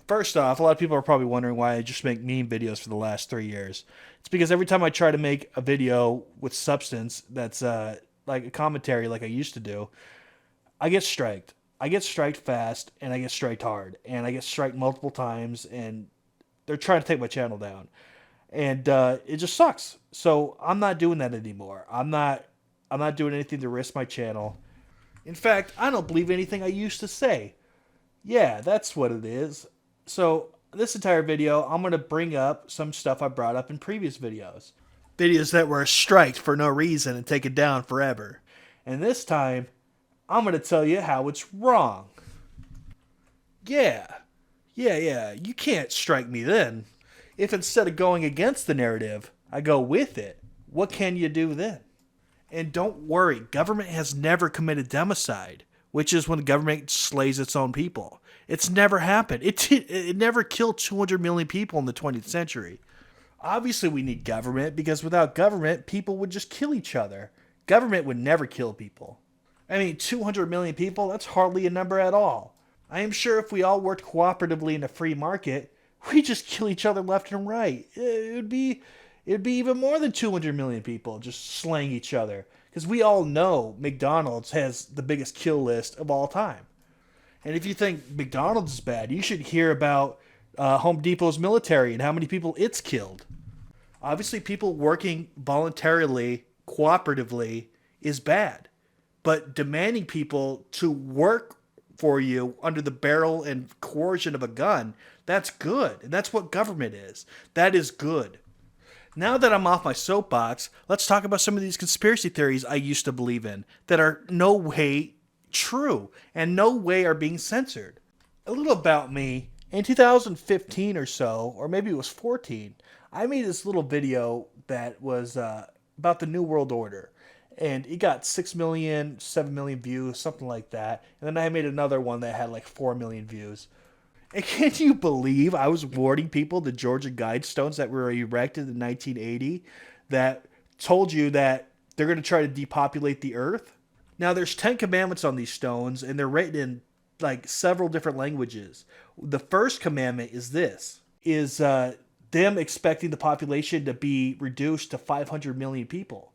First off, a lot of people are probably wondering why I just make meme videos for the last 3 years. It's because every time I try to make a video with substance that's like a commentary like I used to do, I get striked. I get striked fast and I get striked hard. And I get striked multiple times and they're trying to take my channel down. And it just sucks. So I'm not doing that anymore. I'm not doing anything to risk my channel. In fact, I don't believe anything I used to say. Yeah, that's what it is. So this entire video, I'm going to bring up some stuff I brought up in previous videos. Videos that were striked for no reason and taken down forever. And this time, I'm going to tell you how it's wrong. Yeah. Yeah. You can't strike me then. If instead of going against the narrative, I go with it, what can you do then? And don't worry, government has never committed democide, which is when the government slays its own people. It's never happened. It never killed 200 million people in the 20th century. Obviously, we need government because without government, people would just kill each other. Government would never kill people. I mean, 200 million people, that's hardly a number at all. I am sure if we all worked cooperatively in a free market, we just kill each other left and right. It'd be even more than 200 million people just slaying each other. Because we all know McDonald's has the biggest kill list of all time. And if you think McDonald's is bad, you should hear about Home Depot's military and how many people it's killed. Obviously, people working voluntarily, cooperatively, is bad. But demanding people to work for you under the barrel and coercion of a gun, that's good. And that's what government is. That is good. Now that I'm off my soapbox, let's talk about some of these conspiracy theories I used to believe in that are no way true and no way are being censored. A little about me. In 2015 or so, or maybe it was 14, I made this little video that was about the New World Order. And it got 6 million, 7 million views, something like that. And then I made another one that had like 4 million views. And can you believe I was warning people the Georgia Guidestones that were erected in 1980 that told you that they're going to try to depopulate the earth? Now, there's 10 commandments on these stones, and they're written in like several different languages. The first commandment is this, is them expecting the population to be reduced to 500 million people.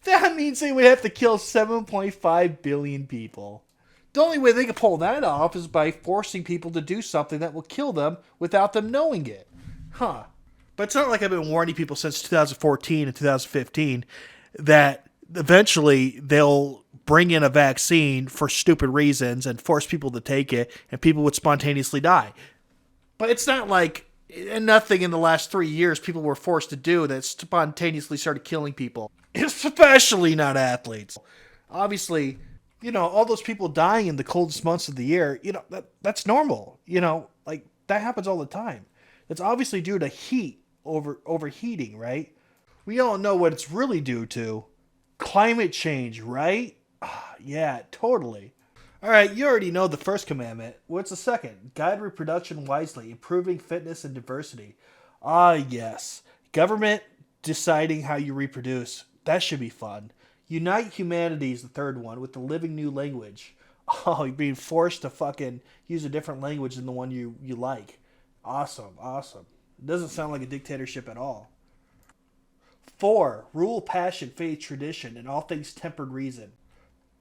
That means they would have to kill 7.5 billion people. The only way they can pull that off is by forcing people to do something that will kill them without them knowing it. Huh. But it's not like I've been warning people since 2014 and 2015 that eventually they'll bring in a vaccine for stupid reasons and force people to take it and people would spontaneously die. But it's not like nothing in the last 3 years people were forced to do that spontaneously started killing people. Especially not athletes. Obviously, all those people dying in the coldest months of the year, that's normal. Like that happens all the time. It's obviously due to heat overheating, right? We all know what it's really due to. Climate change, right? Yeah, totally. All right, you already know the first commandment. What's the second? Guide reproduction wisely, improving fitness and diversity. Yes. Government deciding how you reproduce. That should be fun. Unite humanity is the third one with the living new language. Oh, you're being forced to fucking use a different language than the one you like. Awesome. It doesn't sound like a dictatorship at all. 4. Rule passion, faith, tradition, and all things tempered reason.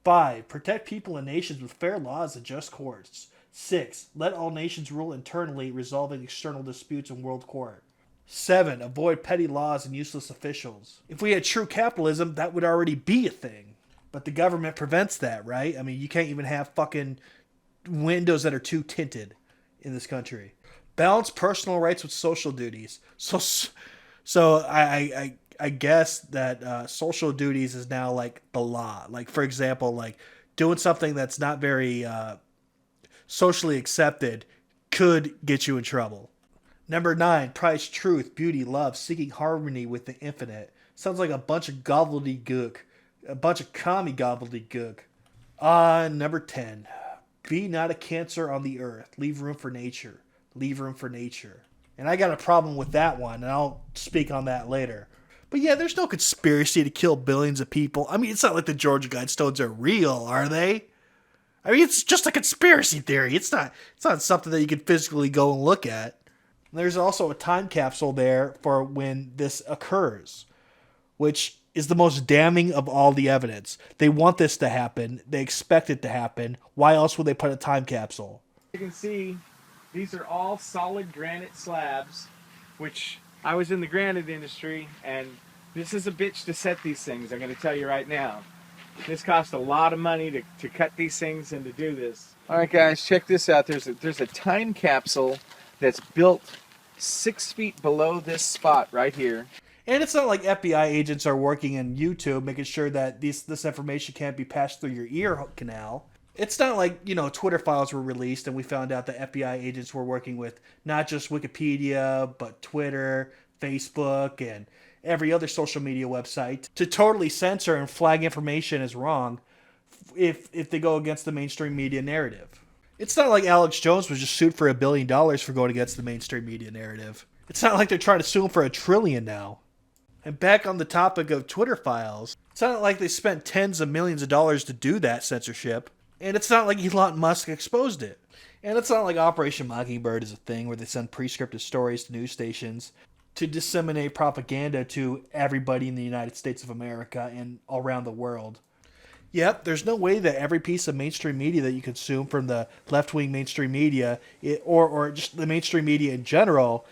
5. Protect people and nations with fair laws and just courts. 6. Let all nations rule internally, resolving external disputes in world court. 7. Avoid petty laws and useless officials. If we had true capitalism, that would already be a thing. But the government prevents that, right? I mean, you can't even have fucking windows that are too tinted in this country. Balance personal rights with social duties. So I guess that social duties is now like the law. Like, for example, like doing something that's not very socially accepted could get you in trouble. Number 9, prize truth, beauty, love, seeking harmony with the infinite. Sounds like a bunch of gobbledygook. A bunch of commie gobbledygook. Number 10, be not a cancer on the earth. Leave room for nature. Leave room for nature. And I got a problem with that one, and I'll speak on that later. But yeah, there's no conspiracy to kill billions of people. I mean, it's not like the Georgia Guidestones are real, are they? I mean, it's just a conspiracy theory. It's not something that you can physically go and look at. There's also a time capsule there for when this occurs, which is the most damning of all the evidence. They want this to happen. They expect it to happen. Why else would they put a time capsule? You can see these are all solid granite slabs, which I was in the granite industry, and this is a bitch to set these things, I'm going to tell you right now. This cost a lot of money to cut these things and to do this. All right, guys, check this out. There's a time capsule that's built 6 feet below this spot right here. And it's not like FBI agents are working in YouTube making sure that this information can't be passed through your ear canal. It's not like, Twitter files were released and we found out that FBI agents were working with not just Wikipedia, but Twitter, Facebook, and every other social media website to totally censor and flag information as wrong if they go against the mainstream media narrative. It's not like Alex Jones was just sued for $1 billion for going against the mainstream media narrative. It's not like they're trying to sue him for $1 trillion now. And back on the topic of Twitter files, it's not like they spent tens of millions of dollars to do that censorship. And it's not like Elon Musk exposed it. And it's not like Operation Mockingbird is a thing where they send prescriptive stories to news stations to disseminate propaganda to everybody in the United States of America and all around the world. Yep, there's no way that every piece of mainstream media that you consume from the left-wing mainstream media or just the mainstream media in general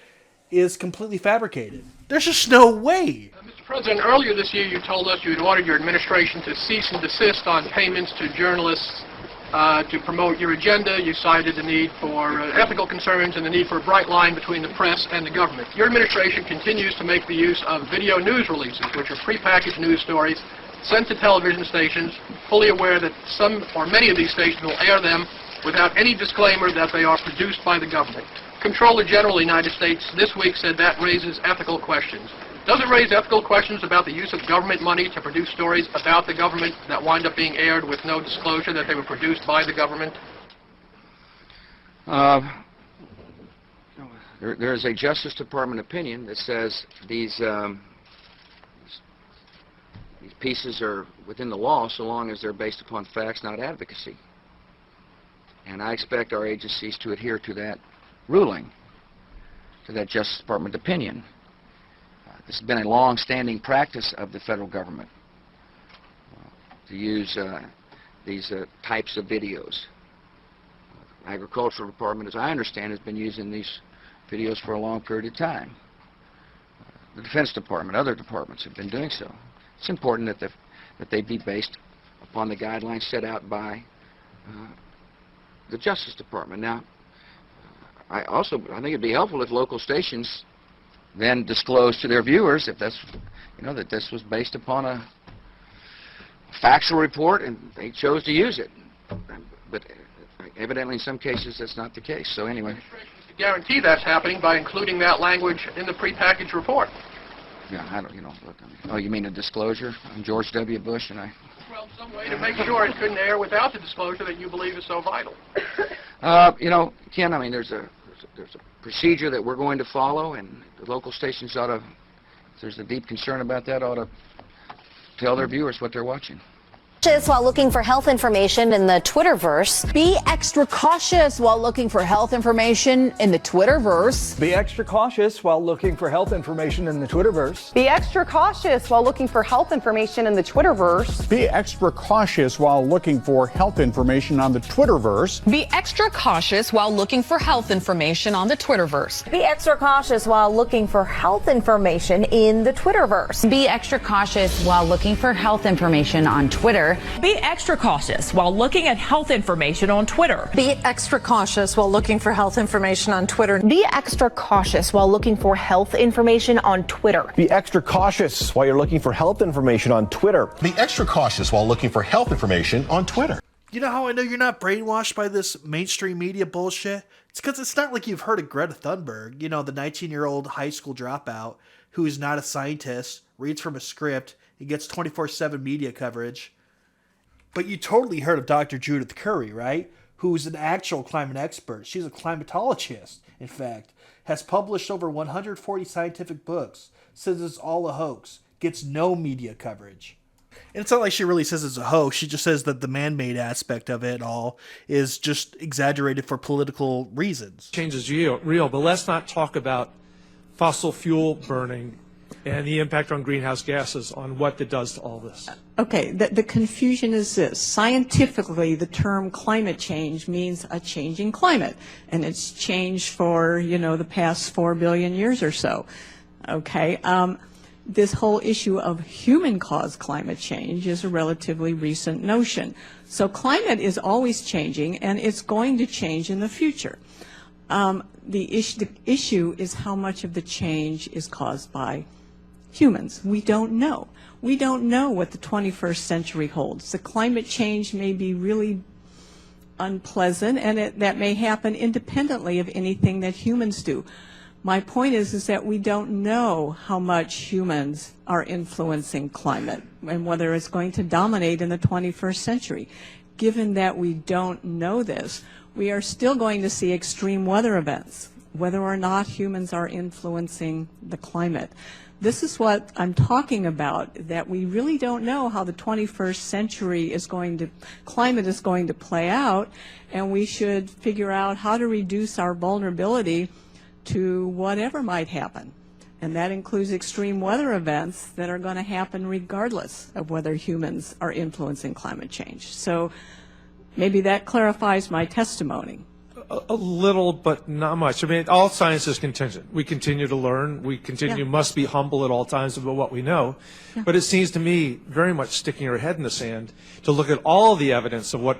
is completely fabricated. There's just no way. Mr. President, earlier this year you told us you had ordered your administration to cease and desist on payments to journalists to promote your agenda. You cited the need for ethical concerns and the need for a bright line between the press and the government. Your administration continues to make the use of video news releases, which are prepackaged news stories sent to television stations, fully aware that some or many of these stations will air them without any disclaimer that they are produced by the government. Comptroller General of the United States this week said that raises ethical questions. Does it raise ethical questions about the use of government money to produce stories about the government that wind up being aired with no disclosure that they were produced by the government? There is a Justice Department opinion that says these pieces are within the law so long as they're based upon facts, not advocacy. And I expect our agencies to adhere to that ruling, to that Justice Department opinion. This has been a long-standing practice of the federal government to use these types of videos. Agricultural Department, as I understand, has been using these videos for a long period of time. The Defense Department, other departments have been doing so. It's important that they be based upon the guidelines set out by the Justice Department. Now, I think it'd be helpful if local stations then disclose to their viewers if that's, that this was based upon a factual report and they chose to use it. But evidently in some cases that's not the case. So anyway. To guarantee that's happening by including that language in the prepackaged report. Yeah, I don't, look, oh, you mean a disclosure? I'm George W. Bush and I... Well, some way to make sure it couldn't air without the disclosure that you believe is so vital. Ken, I mean, there's a procedure that we're going to follow, and the local stations ought to, if there's a deep concern about that, ought to tell their viewers what they're watching. While looking for health information in the Twitterverse. Be extra cautious while looking for health information in the Twitterverse. Be extra cautious while looking for health information in the Twitterverse. Be extra cautious while looking for health information in the Twitterverse. Be extra cautious while looking for health information on the Twitterverse. Be extra cautious while looking for health information on the Twitterverse. Be extra cautious while looking for health information in the Twitterverse. Be extra cautious while looking for health information on Twitter. Be extra cautious while looking at health information on Twitter. Be extra cautious while looking for health information on Twitter. Be extra cautious while looking for health information on Twitter. Be extra cautious while you're looking for health information on Twitter. Be extra cautious while looking for health information on Twitter. You know how I know you're not brainwashed by this mainstream media bullshit? It's because it's not like you've heard of Greta Thunberg, the 19-year-old high school dropout who is not a scientist, reads from a script, and gets 24/7 media coverage. But you totally heard of Dr. Judith Curry, right? Who's an actual climate expert. She's a climatologist, in fact. Has published over 140 scientific books. Says it's all a hoax. Gets no media coverage. And it's not like she really says it's a hoax. She just says that the man-made aspect of it all is just exaggerated for political reasons. Change is real, but let's not talk about fossil fuel burning and the impact on greenhouse gases on what it does to all this. Okay, the confusion is this. Scientifically, the term climate change means a changing climate, and it's changed for, the past 4 billion years or so. Okay, this whole issue of human-caused climate change is a relatively recent notion. So climate is always changing, and it's going to change in the future. The issue is how much of the change is caused by humans. We don't know. We don't know what the 21st century holds. The climate change may be really unpleasant, and that may happen independently of anything that humans do. My point is that we don't know how much humans are influencing climate and whether it's going to dominate in the 21st century. Given that we don't know this, we are still going to see extreme weather events, whether or not humans are influencing the climate. This is what I'm talking about, that we really don't know how the 21st century climate is going to play out, and we should figure out how to reduce our vulnerability to whatever might happen. And that includes extreme weather events that are going to happen regardless of whether humans are influencing climate change. So maybe that clarifies my testimony. A little, but not much. I mean, all science is contingent. We continue to learn. We must be humble at all times about what we know. Yeah. But it seems to me very much sticking our head in the sand to look at all the evidence of what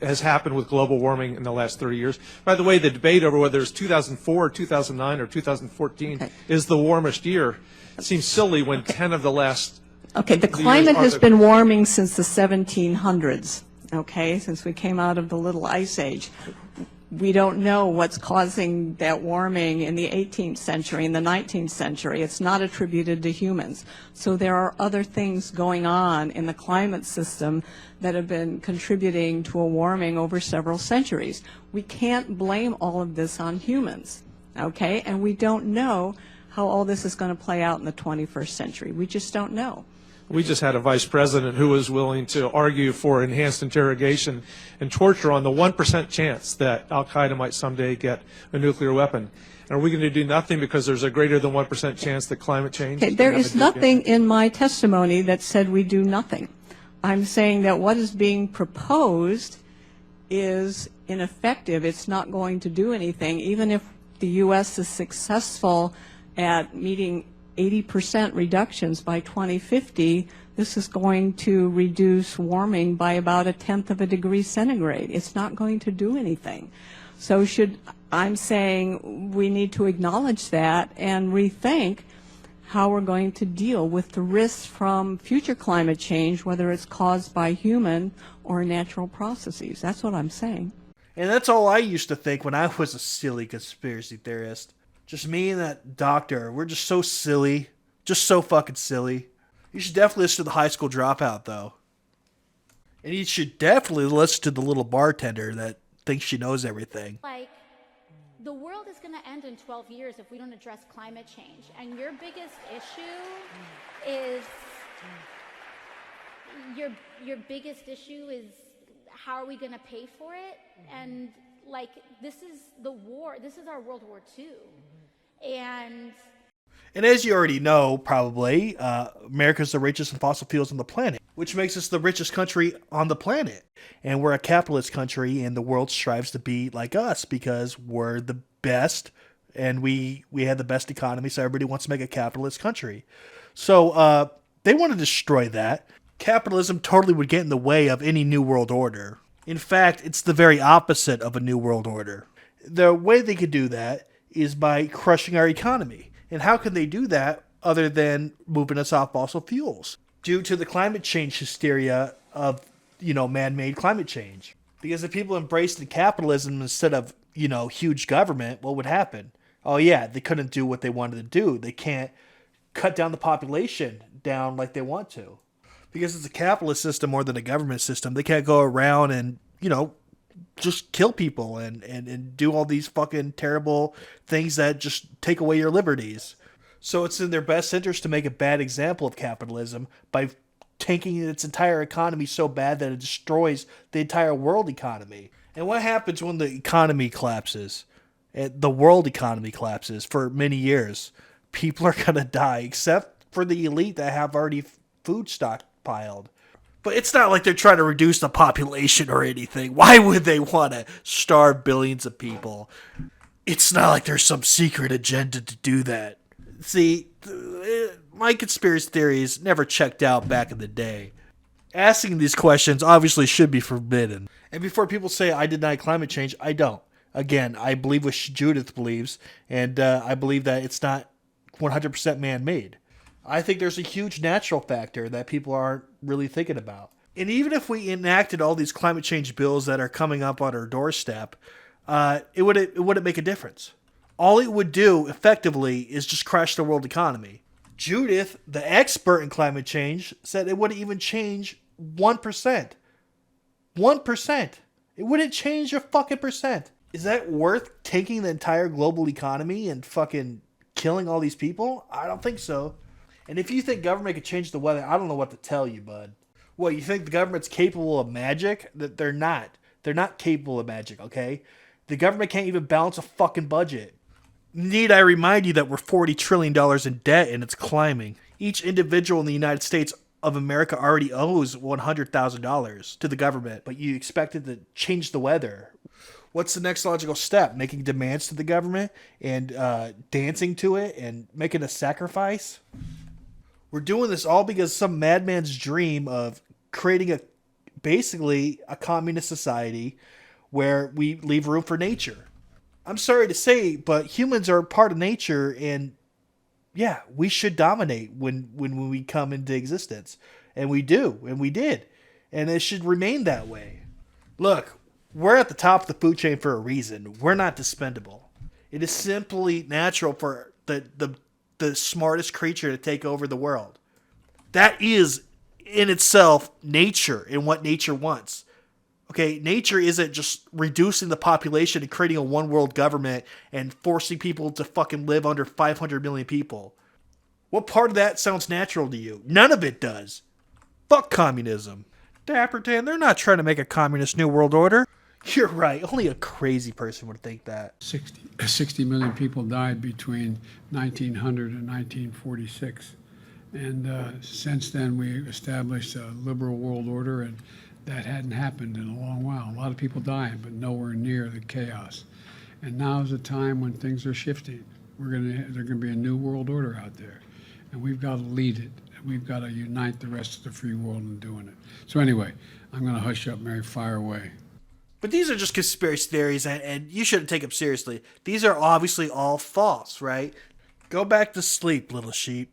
has happened with global warming in the last 30 years. By the way, the debate over whether it's 2004, 2009, or 2014 is the warmest year seems silly when 10 of the last... Okay, the climate has been warming since the 1700s, okay, since we came out of the Little Ice Age. We don't know what's causing that warming in the 18th century, in the 19th century. It's not attributed to humans. So there are other things going on in the climate system that have been contributing to a warming over several centuries. We can't blame all of this on humans, okay? And we don't know how all this is going to play out in the 21st century. We just don't know. We just had a vice president who was willing to argue for enhanced interrogation and torture on the 1% chance that al-Qaeda might someday get a nuclear weapon. And are we going to do nothing because there's a greater than 1% chance that climate change? Okay, there is nothing in my testimony that said we do nothing. I'm saying that what is being proposed is ineffective. It's not going to do anything. Even if the U.S. is successful at meeting 80% reductions by 2050, this is going to reduce warming by about 1/10 of a degree centigrade. It's not going to do anything. So I'm saying we need to acknowledge that and rethink how we're going to deal with the risks from future climate change, whether it's caused by human or natural processes. That's what I'm saying. And that's all I used to think when I was a silly conspiracy theorist. Just me and that doctor, we're just so silly. Just so fucking silly. You should definitely listen to The High School Dropout, though. And you should definitely listen to the little bartender that thinks she knows everything. Like, the world is going to end in 12 years if we don't address climate change. And your biggest issue is... Your biggest issue is how are we going to pay for it? And, like, this is the war. This is our World War II. And as you already know, probably, America's the richest in fossil fuels on the planet, which makes us the richest country on the planet. And we're a capitalist country, and the world strives to be like us because we're the best, and we have the best economy, so everybody wants to make a capitalist country. So they want to destroy that. Capitalism totally would get in the way of any new world order. In fact, it's the very opposite of a new world order. The way they could do that is by crushing our economy. And how can they do that other than moving us off fossil fuels? Due to the climate change hysteria of, man-made climate change. Because if people embraced capitalism instead of, huge government, what would happen? Oh yeah, they couldn't do what they wanted to do. They can't cut down the population down like they want to. Because it's a capitalist system more than a government system. They can't go around and, just kill people and do all these fucking terrible things that just take away your liberties. So it's in their best interest to make a bad example of capitalism by tanking its entire economy so bad that it destroys the entire world economy. And what happens when the economy collapses? The world economy collapses for many years. People are going to die, except for the elite that have already food stockpiled. But it's not like they're trying to reduce the population or anything. Why would they want to starve billions of people? It's not like there's some secret agenda to do that. See, my conspiracy theories never checked out back in the day. Asking these questions obviously should be forbidden. And before people say I deny climate change, I don't. Again, I believe what Judith believes, and I believe that it's not 100% man-made. I think there's a huge natural factor that people aren't really thinking about. And even if we enacted all these climate change bills that are coming up on our doorstep, it wouldn't make a difference. All it would do, effectively, is just crash the world economy. Judith, the expert in climate change, said it wouldn't even change 1%. 1%. It wouldn't change a fucking percent. Is that worth taking the entire global economy and fucking killing all these people? I don't think so. And if you think government can change the weather, I don't know what to tell you, bud. What, you think the government's capable of magic? That they're not. They're not capable of magic, okay? The government can't even balance a fucking budget. Need I remind you that we're $40 trillion in debt and it's climbing. Each individual in the United States of America already owes $100,000 to the government, but you expect it to change the weather. What's the next logical step? Making demands to the government and dancing to it and making a sacrifice? We're doing this all because some madman's dream of creating basically a communist society where we leave room for nature. I'm sorry to say, but humans are part of nature, and yeah, we should dominate when we come into existence. And we do, and we did. And it should remain that way. Look, we're at the top of the food chain for a reason. We're not dispendable. It is simply natural for the smartest creature to take over the world. That is, in itself, nature and what nature wants. Okay, nature isn't just reducing the population and creating a one world government and forcing people to fucking live under 500 million people. What part of that sounds natural to you? None of it does. Fuck communism. Dapperton, they're not trying to make a communist new world order. You're right, only a crazy person would think that. 60 million people died between 1900 and 1946. And since then we established a liberal world order, and that hadn't happened in a long while. A lot of people dying, but nowhere near the chaos. And now is a time when things are shifting. There's going to be a new world order out there, and we've got to lead it. We've got to unite the rest of the free world in doing it. So anyway, I'm going to hush up, Mary, fire away. But these are just conspiracy theories, and you shouldn't take them seriously. These are obviously all false, right? Go back to sleep, little sheep.